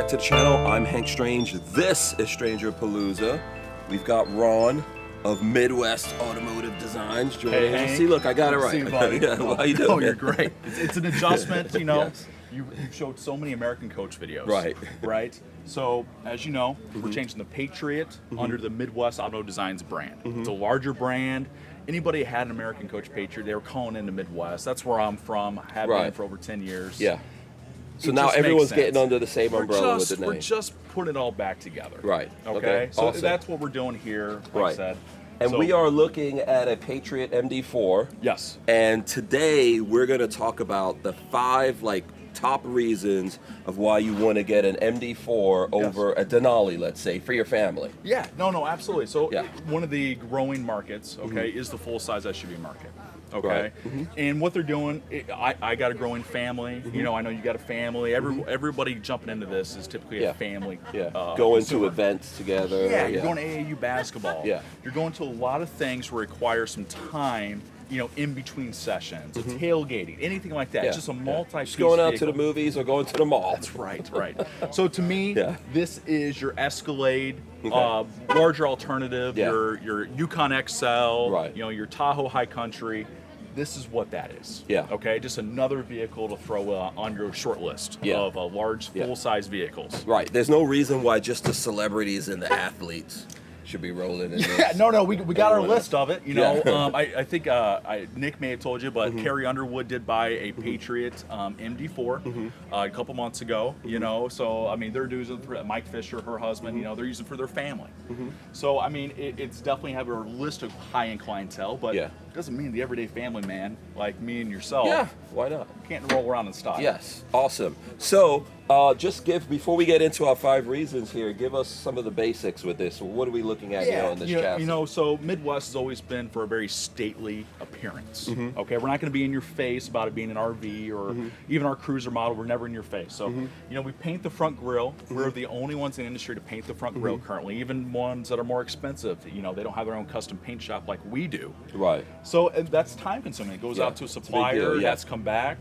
back to the channel. I'm Hank Strange. This is StrangerPalooza. We've got Ron of Midwest Automotive Designs joining us. See, look, I got it right. Yeah, how you doing? Oh, you're great. It's an adjustment, you know. Yes. You've showed so many American coach videos. Right. So, as you know, we're changing the Patriot under the Midwest Automotive Designs brand. It's a larger brand. Anybody had an American coach Patriot, they were calling in the Midwest. That's where I'm from. I have been for over 10 years. Yeah. So now everyone's getting under the same umbrella with the name. We're just putting it all back together. Right. Okay. So awesome. that's what we're doing here, like I said. And we are looking at a Patriot MD4. Yes. And today we're going to talk about the 5 top reasons of why you want to get an MD4 over a Denali, let's say, for your family. Yeah. No, absolutely. So one of the growing markets, is the full-size SUV market. Okay, and what they're doing, I got a growing family. You know, I know you got a family. Everybody jumping into this is typically a family. Going to events together. You're going to AAU basketball. You're going to a lot of things where it requires some time. You know, in between sessions, tailgating, anything like that. It's just a multi-piece Just going out vehicle. to the movies or going to the mall. That's right. So to me, this is your Escalade, larger alternative. Your Yukon XL. You know, your Tahoe High Country. This is what that is. Okay, just another vehicle to throw on your short list of large, full-size vehicles. Right. There's no reason why just the celebrities and the athletes should be rolling in this. No, we got our list of it. You know, I think Nick may have told you, but Carrie Underwood did buy a Patriot MD4 a couple months ago. You know, so I mean, they're using it for Mike Fisher, her husband. You know, they're using it for their family. So I mean, it's definitely have a list of high-end clientele, but it doesn't mean the everyday family man like me and yourself. Yeah, why not? Can't roll around in style. Yes, awesome. So. Just before we get into our 5 reasons here, give us some of the basics with this. What are we looking at here on this chassis? You know, so Midwest has always been for a very stately appearance. Okay, we're not going to be in your face about it being an RV or even our cruiser model. We're never in your face. So, you know, we paint the front grille. We're the only ones in the industry to paint the front grille currently, even ones that are more expensive. You know, they don't have their own custom paint shop like we do. Right. So that's time consuming. It goes out to a supplier. That's come back.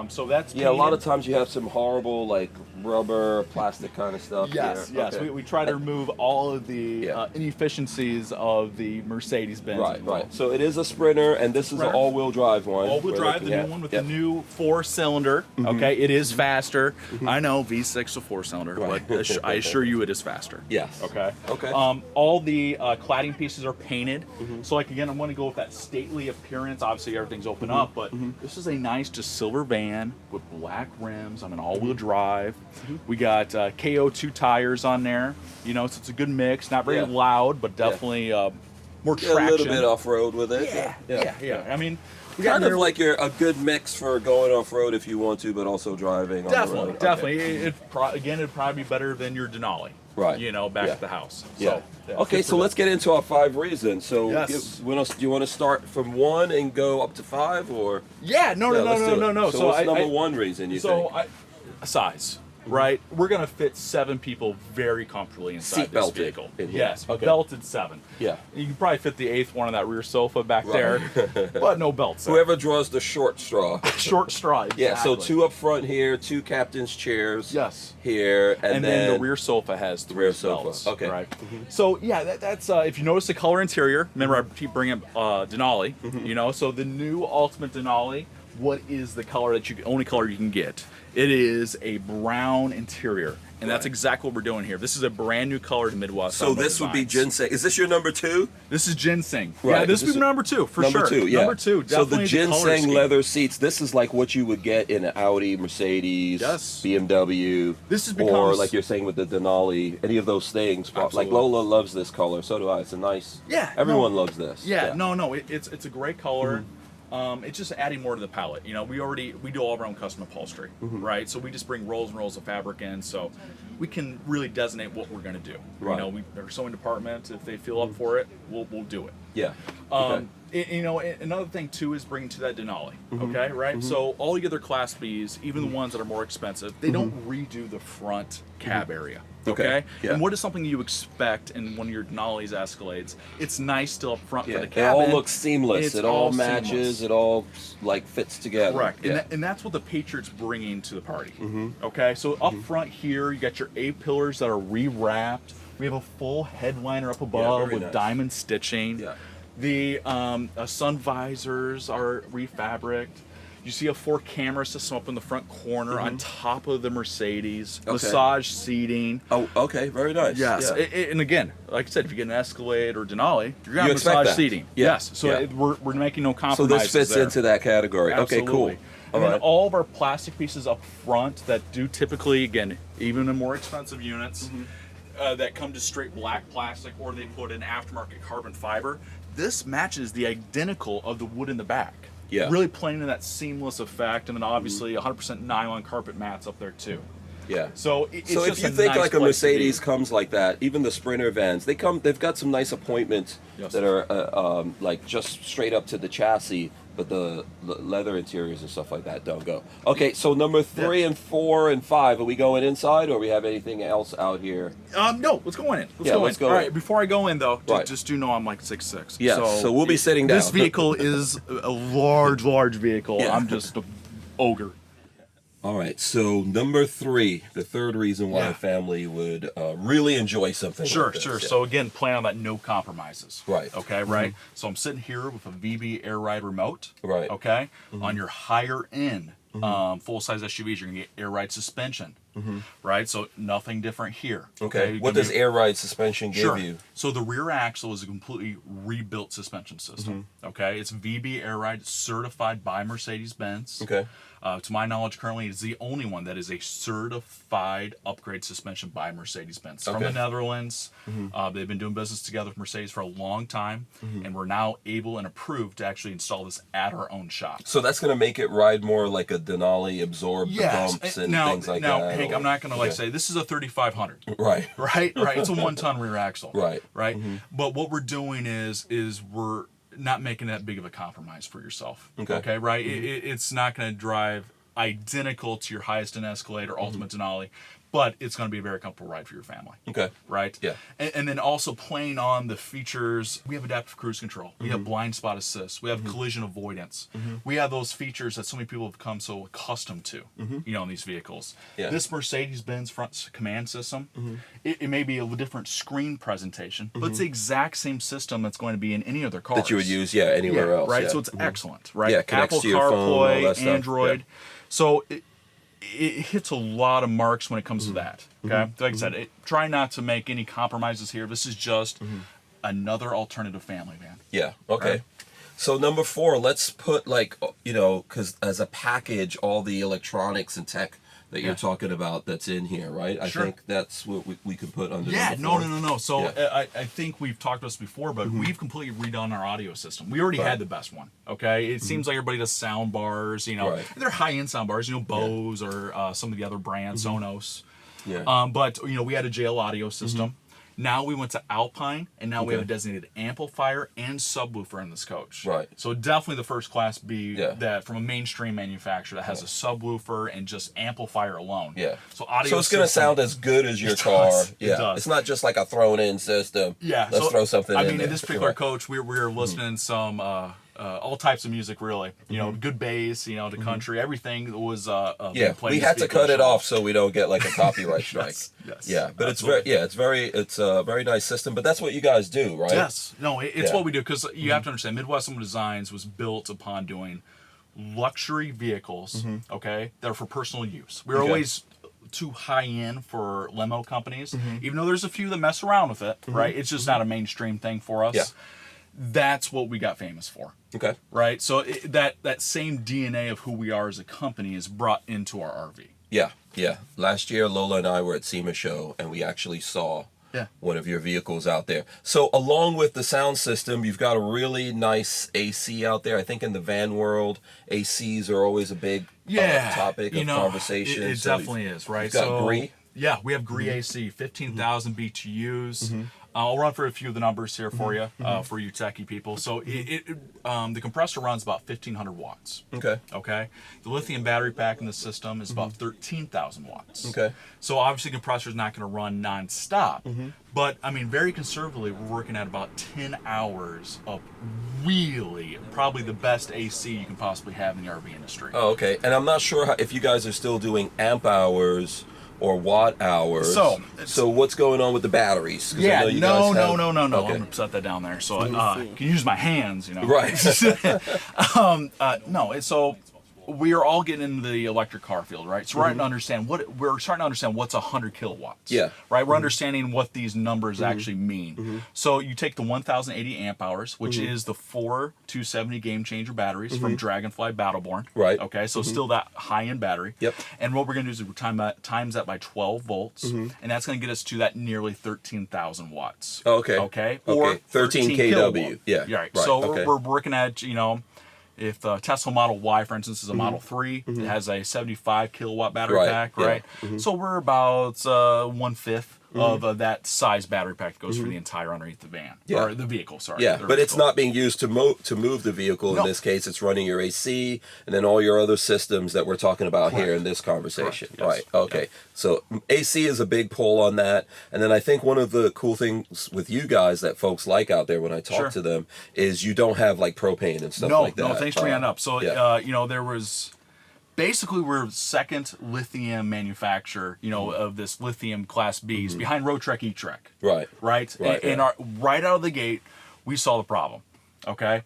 So that's a lot of times you have some horrible rubber, plastic kind of stuff. Yes. Okay. We try to remove all of the inefficiencies of the Mercedes-Benz. Right. So it is a Sprinter, and this is an all-wheel drive one. All-wheel drive, the new one with the new 4-cylinder. Okay, it is faster. I know V6 a 4-cylinder, but I assure you it is faster. Yes. Okay. All the cladding pieces are painted. So like again, I'm going to go with that stately appearance. Obviously, everything's open up, but this is a nice, just silver van with black rims on an all-wheel drive. We got KO2 tires on there, you know, so it's a good mix. Not very loud, but definitely more traction. A little bit off-road with it. Yeah. I mean, we kind of like you're a good mix for going off-road if you want to, but also driving on the road. Definitely. It'd probably be better than your Denali. Right. You know, back at the house. So, okay, so let's get into our 5 reasons. So, do you want to start from 1 and go up to 5, or? No. So what's number 1 reason you think? Size. Right, we're gonna fit 7 people very comfortably inside this vehicle. Yes, belted 7. Yeah, you can probably fit the 8th one on that rear sofa back there, but no belts. Whoever draws the short straw. Short straw. Exactly. Yeah, so 2 up front here, 2 captain's chairs. Yes. Here, and then the rear sofa has 3 belts. Okay. Right. So that's if you notice the color interior. Remember, I keep bringing up Denali. You know, so the new Ultimate Denali. What is the color only color you can get? It is a brown interior, and that's exactly what we're doing here. This is a brand new color to Midwest. So this would be Ginseng. Is this your number 2? This is Ginseng. Right. Yeah, this would be number 2 for sure. Number 2, yeah. Number 2. So the Ginseng leather seats. This is like what you would get in an Audi, Mercedes, BMW. This is or like you're saying with the Denali, any of those things. Absolutely. Like Lola loves this color. So do I. It's a nice. Yeah. Everyone loves this. No. It's a great color. It's just adding more to the palette. You know, we do all of our own custom upholstery, right? So we just bring rolls and rolls of fabric in, so we can really designate what we're going to do. Right. You know, our sewing department, if they feel up for it, we'll do it. Yeah. You know, another thing too is bringing to that Denali. Okay, right? So all the other Class Bs, even the ones that are more expensive, they don't redo the front cab area. Okay. Yeah. And what is something you expect in one of your Denali's Escalades? It's nice still up front for the It cabin. all looks seamless. It all matches. Seamless. It all like fits together. Correct. Yeah. And that's what the Patriot's bringing to the party. Okay. So up front here, you got your A pillars that are re-wrapped. We have a full headliner up above very with nice. diamond stitching. Yeah. The sun visors are refabricated. You see a 4-camera system up in the front corner on top of the Mercedes. Okay. Massage seating. Oh, okay, very nice. Yes, Yeah. and again, like I said, if you get an Escalade or Denali, you're gonna have expect massage that. seating. Yeah. Yes, so Yeah. we're making no So compromises. this fits there. into that category. Absolutely. Okay, cool. And All then right. all of our plastic pieces up front that do typically, again, even in more expensive units, that come to straight black plastic, or they put in aftermarket carbon fiber. This matches the identical of the wood in the back. Yeah. Really playing in that seamless effect, and then obviously 100% nylon carpet mats up there too. Yeah. So it's So just if you think nice like a place to be. Mercedes comes like that, even the Sprinter vans, they've got some nice appointments Yes. that are like just straight up to the chassis, but the leather interiors and stuff like that don't go. Okay, so number 3 and 4 and 5, are we going inside, or we have anything else out here? No, let's go in. Let's go All in. right, before I go in though, Right. just do know I'm like 6'6". Yeah, so we'll be sitting down. This vehicle is a large vehicle. Yeah. I'm just an ogre. All right, so number 3, the third reason why Yeah. a family would really enjoy something. Sure, like this. sure. Yeah. So again, plan on that no compromises. Right. Okay, right. So I'm sitting here with a VB Air Ride remote. Right. Okay. On your higher end full size SUVs, you're gonna get Air Ride suspension. Right. So nothing different here. Okay, You're what gonna does be- air ride suspension give Sure. you? So the rear axle is a completely rebuilt suspension system. Okay, it's VB Air Ride certified by Mercedes-Benz. Okay. To my knowledge, currently it's the only one that is a certified upgrade suspension by Mercedes-Benz from the Okay. Netherlands. They've been doing business together with Mercedes for a long time, and we're now able and approved to actually install this at our own shop. So that's going to make it ride more like a Denali, absorb the bumps and things like now, that. Hank, or- I'm not going to like Okay. say this is a 3500. Right. Right. It's a 1-ton rear axle. Right. Right. But what we're doing is we're not making that big of a compromise for yourself. Okay. Right. It's not going to drive identical to your highest end Escalade or Ultimate Denali, but it's going to be a very comfortable ride for your family. Okay. Right. Yeah. And then also playing on the features, we have adaptive cruise control, we have blind spot assist, we have collision avoidance, we have those features that so many people have come so accustomed to, you know, in these vehicles. Yeah. This Mercedes-Benz front command system, it may be a different screen presentation, but it's the exact same system that's going to be in any other car That you would use, anywhere else. right? Yeah. So it's excellent, right? Yeah, connects Apple to your phone, all CarPlay, that stuff. Android. Yeah. So it hits a lot of marks when it comes to that. Okay, like I said, try not to make any compromises here. This is just another alternative family van. Yeah. Okay. Right. So number 4, let's put like, because as a package, all the electronics and tech that you're talking about that's in here, right? I Sure. think that's what we could put under. Yeah, number 4. no. So Yeah. I think we've talked about this before, but we've completely redone our audio system. We already Right. had the best one. Okay, it seems like everybody does sound bars. You know, Right. they're high-end sound bars. You know, Bose or some of the other brands, Sonos. Yeah. But we had a JL audio system. Now we went to Alpine, and now we have a Okay. designated amplifier and subwoofer in this coach. Right. So definitely the first class B Yeah. that from a mainstream manufacturer that has a subwoofer and just amplifier alone. Yeah. So audio. So it's going to system- sound as good as your It car. does. It Yeah. does. It's not just like a thrown-in system. Yeah. Let's so, throw something in I mean, there. in this particular Right. coach, we were listening to some all types of music, really. You know, good bass, the country, everything was Yeah, being played we in had to speakers. cut it off so we don't get like a copyright strike. Yes, Yeah, but absolutely. it's a very nice system. But that's what you guys do, right? Yes. No, it's Yeah. what we do, because you have to understand, Midwest Home Designs was built upon doing luxury vehicles, okay, that are for personal use. We're Okay. always too high end for limo companies, even though there's a few that mess around with it, right? It's just not a mainstream thing for us. Yeah. That's what we got famous for. Okay. Right, so that same DNA of who we are as a company is brought into our RV. Yeah, yeah. Last year, Lola and I were at SEMA Show, and we actually saw one of your vehicles out there. So along with the sound system, you've got a really nice AC out there. I think in the van world, ACs are always a big topic of conversation. It So definitely is, right? You've got Gree. Yeah, we have Gree AC, 15,000 BTUs. I'll run for a few of the numbers here for you, for you techie people. So the compressor runs about 1,500 watts. Okay. Okay. The lithium battery pack in the system is about 13,000 watts. Okay. So obviously, the compressor is not going to run nonstop. But I mean, very conservatively, we're working at about 10 hours of really probably the best AC you can possibly have in the RV industry. Oh, okay. And I'm not sure if you guys are still doing amp hours or watt hours. So what's going on with the batteries? Yeah, no. Okay. I'm gonna set that down there so I can use my hands, you know. Right. So we are all getting into the electric car field, right? So we're starting to understand what's 100 kilowatts. Yeah. Right. We're understanding what these numbers actually mean. So you take the 1,080 amp hours, which is the 4 270 game changer batteries from Dragonfly Battleborn. Right. Okay. So still that high end battery. Yep. And what we're gonna do is we're times that by 12 volts, and that's gonna get us to that nearly 13,000 watts. Oh, okay. Okay. Okay. Or 13 kilowatt. kW. Yeah. Right. So we're working at, you know, if the Tesla Model Y, for instance, is a Model 3, it has a 75 kilowatt battery pack, right? Yeah. So we're about 1/5 of that size battery pack that goes for the entire underneath the van, or the vehicle, sorry. Yeah, but it's not being used to move the vehicle. No. In this case, it's running your AC and then all your other systems that we're talking about here in this conversation. Correct. Yes. Right, okay. So AC is a big pull on that. And then I think one of the cool things with you guys that folks like out there when I talk to them is you don't have like propane and stuff like that. No, thanks for bringing that up. So, you know, there was... Basically, we're second lithium manufacturer, you know, of this lithium Class Bs behind Roadtrek E-Trek. Right. Right? And right out of the gate, we saw the problem. Okay?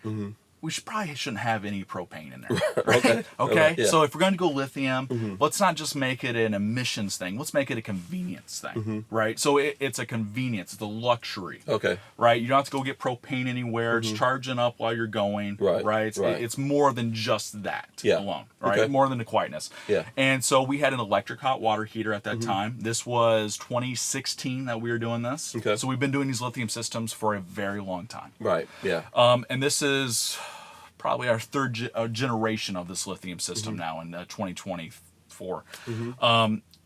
We probably shouldn't have any propane in there. Right? Okay? Yeah. So if we're going to go lithium, let's not just make it an emissions thing. Let's make it a convenience thing. Right? So it's a convenience. It's a luxury. Okay. Right? You don't have to go get propane anywhere. It's charging up while you're going. Right? It's more than just that alone. Right? Okay. More than the quietness. Yeah. And so we had an electric hot water heater at that time. This was 2016 that we were doing this. Okay. So we've been doing these lithium systems for a very long time. Right, yeah. And this is probably our third generation of this lithium system now in 2024.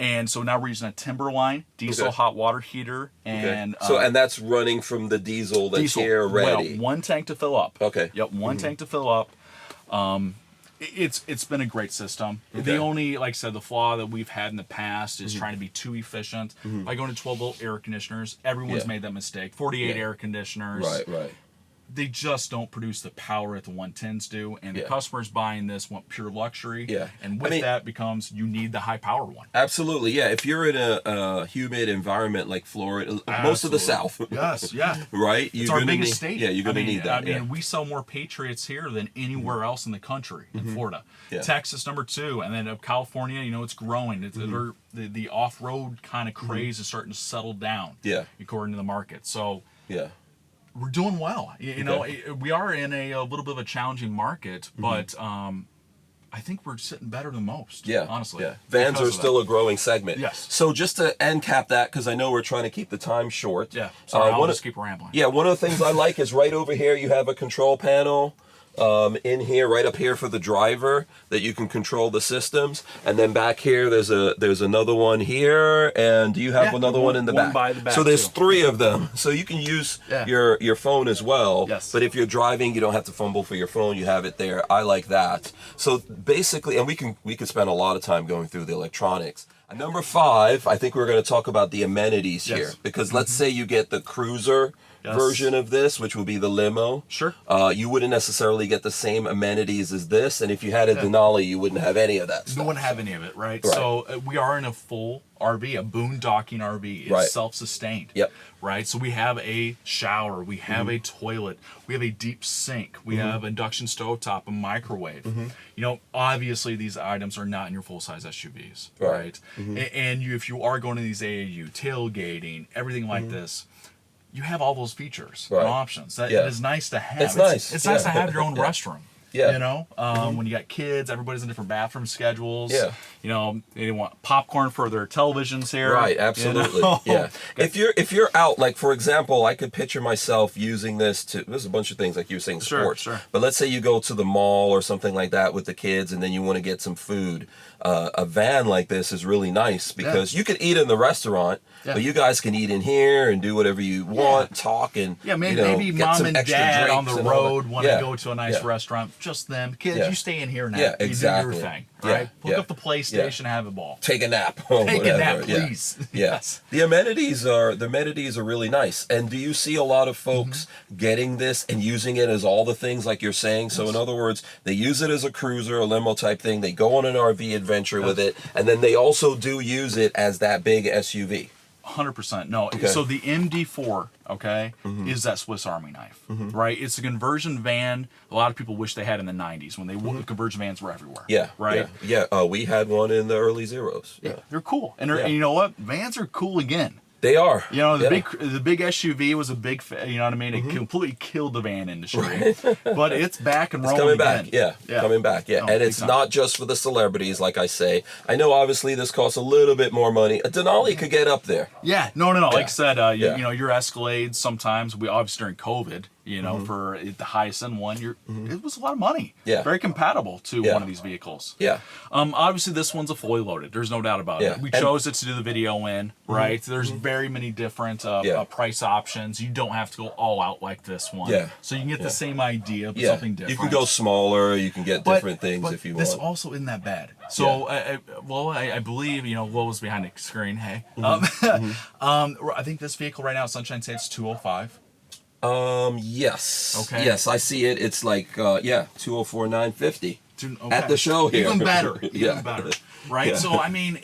And so now we're using a Timberline diesel hot water heater, and and that's running from the diesel that's here ready. Well, one tank to fill up. Okay. Yep, one tank to fill up. It's been a great system. The only, like I said, the flaw that we've had in the past is trying to be too efficient. By going to 12-volt air conditioners, everyone's made that mistake. 48 air conditioners. Right. They just don't produce the power that the 110s do, and the customers buying this want pure luxury. And with that becomes you need the high power one. Absolutely, yeah. If you're in a humid environment like Florida, most of the South, yes, right? It's our biggest state. Yeah, you're going to need that. I mean, we sell more Patriots here than anywhere else in the country in Florida. Texas number 2, and then California. You know, it's growing. It's the off-road kind of craze is starting to settle down. According to the market. So we're doing well. You know, we are in a little bit of a challenging market, but I think we're sitting better than most. Honestly. Vans are still a growing segment. Yes. So just to end cap that, because I know we're trying to keep the time short. Sorry, I'll just keep rambling. One of the things I like is right over here you have a control panel. In here, right up here for the driver, that you can control the systems, and then back here there's another one here, and do you have another one in the back? By the back? So there's 3 of them, so you can use your phone as well. But if you're driving, you don't have to fumble for your phone. You have it there. I like that. So basically, and we can spend a lot of time going through the electronics. Number 5, I think we're going to talk about the amenities here, because let's say you get the cruiser version of this, which would be the limo. Sure. You wouldn't necessarily get the same amenities as this, and if you had a Denali, you wouldn't have any of that stuff. You wouldn't have any of it, right? So we are in a full RV, a boondocking RV. It's self-sustained. Right? So we have a shower, we have a toilet, we have a deep sink, we have induction stovetop, a microwave. You know, obviously these items are not in your full-size SUVs, right? And if you are going to these AAU, tailgating, everything like this, you have all those features and options. That it is nice to have. It's nice. It's nice to have your own restroom. Yeah. You know, when you got kids, everybody's in different bathroom schedules. Yeah. You know, they want popcorn for their televisions here. Right, absolutely. You know? Yeah. If you're out, like for example, I could picture myself using this to, there's a bunch of things like you were saying, sports. Sure. But let's say you go to the mall or something like that with the kids and then you want to get some food. A van like this is really nice because you could eat in the restaurant, but you guys can eat in here and do whatever you want, talk and maybe get mom some and extra dad on drinks the and all road that. want to go to a nice restaurant. Just them. Kids, you stay in here now. Yeah, exactly. You do your thing. Right? Hook up the PlayStation, have a ball. Take a nap. Take a nap, please. Yes. The amenities are really nice. And do you see a lot of folks getting this and using it as all the things like you're saying? So in other words, they use it as a cruiser, a limo type thing. They go on an RV adventure with it, and then they also do use it as that big SUV. 100%. No. Okay. So the MD4, is that Swiss Army knife, right? It's a conversion van. A lot of people wish they had in the 90s when the conversion vans were everywhere. Yeah. Right? Yeah. We had one in the early zeros. Yeah. They're cool. And you know what? Vans are cool again. They are. You know, the big SUV was a big, you know what I mean? It completely killed the van industry. But it's back and rolling coming again. Back. Coming back. Yeah. And it's not just for the celebrities, like I say. I know obviously this costs a little bit more money. A Denali could get up there. Yeah. No. Like I said, you know, your Escalades sometimes, we obviously during COVID, you know, for the highest end one, it was a lot of money. Yeah. Very compatible to one of these vehicles. Yeah. Obviously this one's a fully loaded. There's no doubt about it. We chose it to do the video in, right? There's very many different price options. You don't have to go all out like this one. Yeah. So you can get the same idea, but something different. You can go smaller. You can get different things if you want. This also isn't that bad. So, I believe, you know, what was behind the screen, hey. I think this vehicle right now, Sunshine State's 205. Yes. Okay. Yes, I see it. It's like 204,950 at the show here. Even better. Even better. Right? So I mean,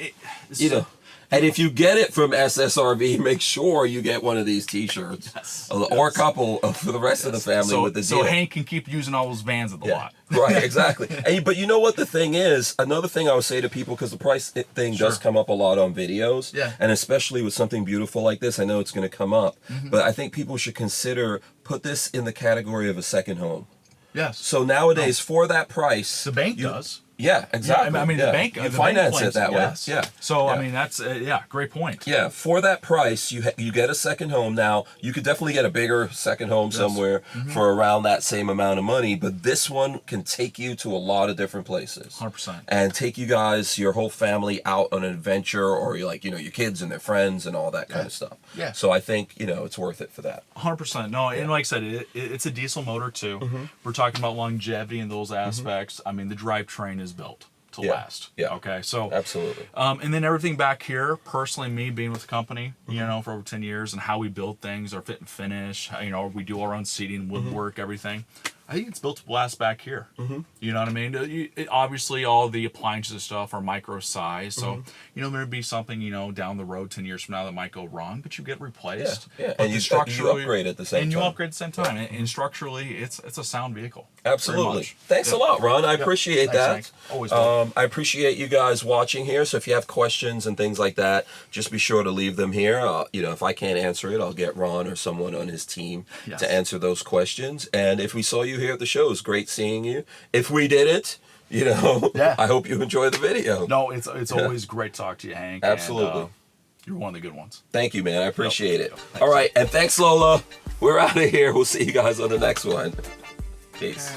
you know, and if you get it from SSRV, make sure you get one of these T-shirts or a couple for the rest of the family with the deal. So Hank can keep using all those vans at the lot. Right, exactly. But you know what the thing is? Another thing I would say to people, because the price thing does come up a lot on videos, and especially with something beautiful like this, I know it's going to come up, but I think people should consider put this in the category of a second home. Yes. So nowadays, for that price, the bank does. Yeah, exactly. Yeah, I mean, the bank, you finance it that way. Yeah. So I mean, that's great point. Yeah, for that price, you get a second home. Now you could definitely get a bigger second home somewhere for around that same amount of money. But this one can take you to a lot of different places. 100%. And take you guys, your whole family, out on an adventure, or your kids and their friends and all that kind of stuff. Yeah. So I think it's worth it for that. 100%. No, and like I said, it's a diesel motor too. We're talking about longevity in those aspects. I mean, the drivetrain is built to last. Yeah. Okay. So absolutely. And then everything back here, personally, me being with the company, you know, for over 10 years, and how we build things, our fit and finish, you know, we do our own seating, woodwork, everything. I think it's built to last back here. You know what I mean? Obviously, all the appliances and stuff are micro size, so you know there'd be something down the road 10 years from now that might go wrong, but you get replaced. Yeah. And you upgrade at the same time. And you upgrade at the same time. And structurally, it's a sound vehicle. Absolutely. Thanks a lot, Ron. I appreciate that. Thanks. Always. I appreciate you guys watching here. So if you have questions and things like that, just be sure to leave them here. If I can't answer it, I'll get Ron or someone on his team to answer those questions. And if we saw you here at the show, it's great seeing you. If we didn't, I hope you enjoy the video. No, it's always great to talk to you, Hank. Absolutely. And, you're one of the good ones. Thank you, man. I appreciate it. All right. And thanks, Lola. We're out of here. We'll see you guys on the next one. Peace.